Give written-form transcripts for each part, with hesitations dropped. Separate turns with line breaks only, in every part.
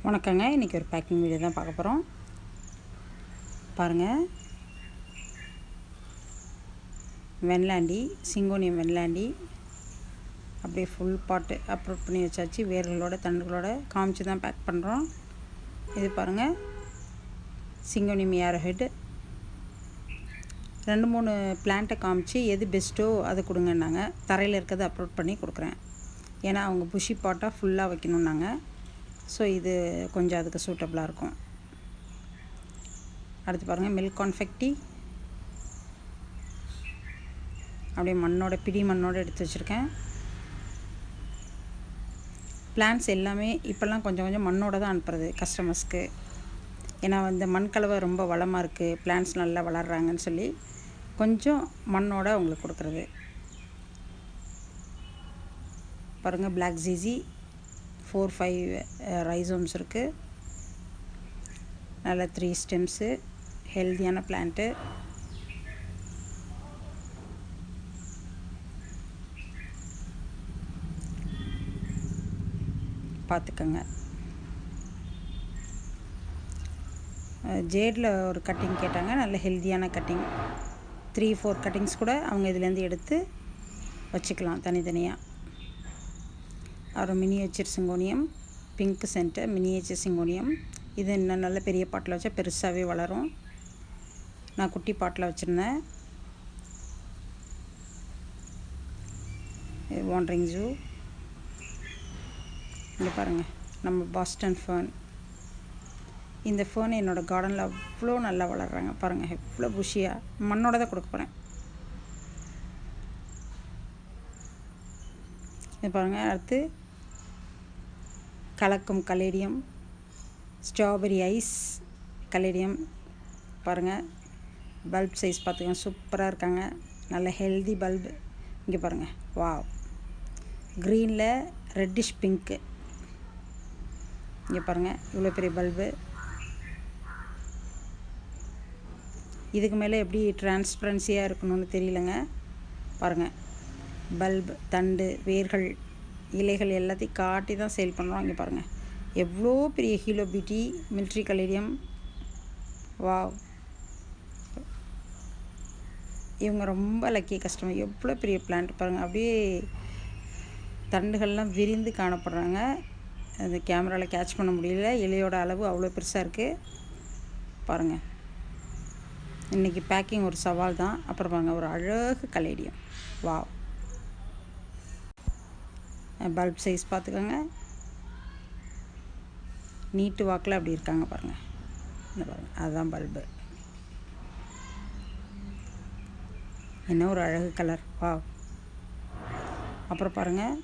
வணக்கங்க. இன்றைக்கி ஒரு பேக்கிங் வீடியோ தான் பார்க்க போகிறோம். பாருங்கள், வெண்லாண்டி, சிங்கோனியம் வெண்லாண்டி அப்படியே ஃபுல் பாட்டு அப்லோட் பண்ணி வச்சாச்சு. வேர்களோட தண்டுகளோட காமிச்சு தான் பேக் பண்ணுறோம். இது பாருங்கள், சிங்கோனியம் ஏரோ ஹெட் 2-3 பிளான்ட்டை காமிச்சு எது பெஸ்ட்டோ அதை கொடுங்கன்னாங்க. தரையில் இருக்கிறத அப்லோட் பண்ணி கொடுக்குறேன். ஏன்னா அவங்க புஷி பாட்டாக ஃபுல்லாக வைக்கணுன்னாங்க. ஸோ இது கொஞ்சம் அதுக்கு சூட்டபுளாக இருக்கும். அடுத்து பாருங்கள், மில்க் கான்ஃபெக்டி அப்படியே மண்ணோட பிடி மண்ணோடு எடுத்து வச்சுருக்கேன். பிளான்ஸ் எல்லாமே இப்போல்லாம் கொஞ்சம் கொஞ்சம் மண்ணோடு தான் அனுப்புறது கஸ்டமர்ஸ்க்கு. ஏன்னா இந்த மண் கலவை ரொம்ப வளமாக இருக்குது, பிளான்ஸ் நல்லா வளர்கிறாங்கன்னு சொல்லி கொஞ்சம் மண்ணோடு அவங்களுக்கு கொடுக்குறது. பாருங்கள், பிளாக் ஜிஜி 4-5 ரைசோம்ஸ் இருக்குது. நல்ல 3 ஸ்டெம்ஸு, ஹெல்தியான பிளான்ட்டு. பார்த்துக்கங்க. ஜேடில் ஒரு கட்டிங் கேட்டாங்க, நல்ல ஹெல்தியான கட்டிங். 3-4 கட்டிங்ஸ் கூட அவங்க இதுலேருந்து எடுத்து வச்சுக்கலாம் தனித்தனியாக. அப்புறம் miniature syngonium, pink centre miniature syngonium. இது இன்னும் நல்ல பெரிய பாட்டில் வச்சா பெருசாகவே வளரும். நான் குட்டி பாட்டில் வச்சுருந்தேன். Wandering Jew. இங்கே பாருங்கள், நம்ம பாஸ்டன் ஃபேர்ன். இந்த ஃபேர்ன் என்னோடய கார்டனில் அவ்வளோ நல்லா வளர்கிறாங்க. பாருங்கள், எவ்வளோ புஷியாக மண்ணோட தான் கொடுக்க போகிறேன். இது பாருங்கள், அடுத்து கலக்கும் கலேடியம், ஸ்ட்ராபெரி ஐஸ் கலேடியம். பாருங்கள், பல்ப் சைஸ் பார்த்துக்கோங்க, சூப்பராக இருக்காங்க. நல்ல ஹெல்தி பல்பு. இங்கே பாருங்கள், வாவ், க்ரீனில் ரெட்டிஷ் பிங்க்கு. இங்கே பாருங்கள், இவ்வளோ பெரிய பல்பு. இதுக்கு மேலே எப்படி டிரான்ஸ்பரன்சியாக இருக்கணும்னு தெரியலங்க. பாருங்கள், பல்பு, தண்டு, வேர்கள், இலைகள் எல்லாத்தையும் காட்டி தான் சேல் பண்ணுறோம். இங்கே பாருங்கள், எவ்வளோ பெரிய Helio beauty military caladium. Wow, இவங்க ரொம்ப லக்கி கஸ்டமர். எவ்வளோ பெரிய பிளான்ட் பாருங்கள், அப்படியே தண்டுகள்லாம் விரிந்து காணப்படுறாங்க. அது கேமராவில் கேட்ச் பண்ண முடியல, இலையோட அளவு அவ்வளோ பெருசாக இருக்குது. பாருங்கள், இன்றைக்கி பேக்கிங் ஒரு சவால் தான். அப்புறம் பாருங்கள், ஒரு அழகு கலேடியம். வாவ், பல்ப் சைஸ் பார்த்துக்கோங்க. நீட்டு வாக்கில் அப்படி இருக்காங்க பாருங்கள். இந்த பாருங்கள், அதுதான் பல்பு. என்ன ஒரு அழகு கலர். வாவ். அப்புறம் பாருங்கள்,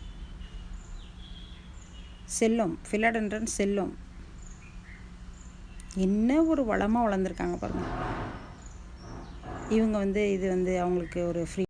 செல்லம், ஃபிலடென்ட்ரன் செல்லம். என்ன ஒரு வளமாக வளர்ந்துருக்காங்க பாருங்கள். இவங்க இது அவங்களுக்கு ஒரு ஃப்ரீ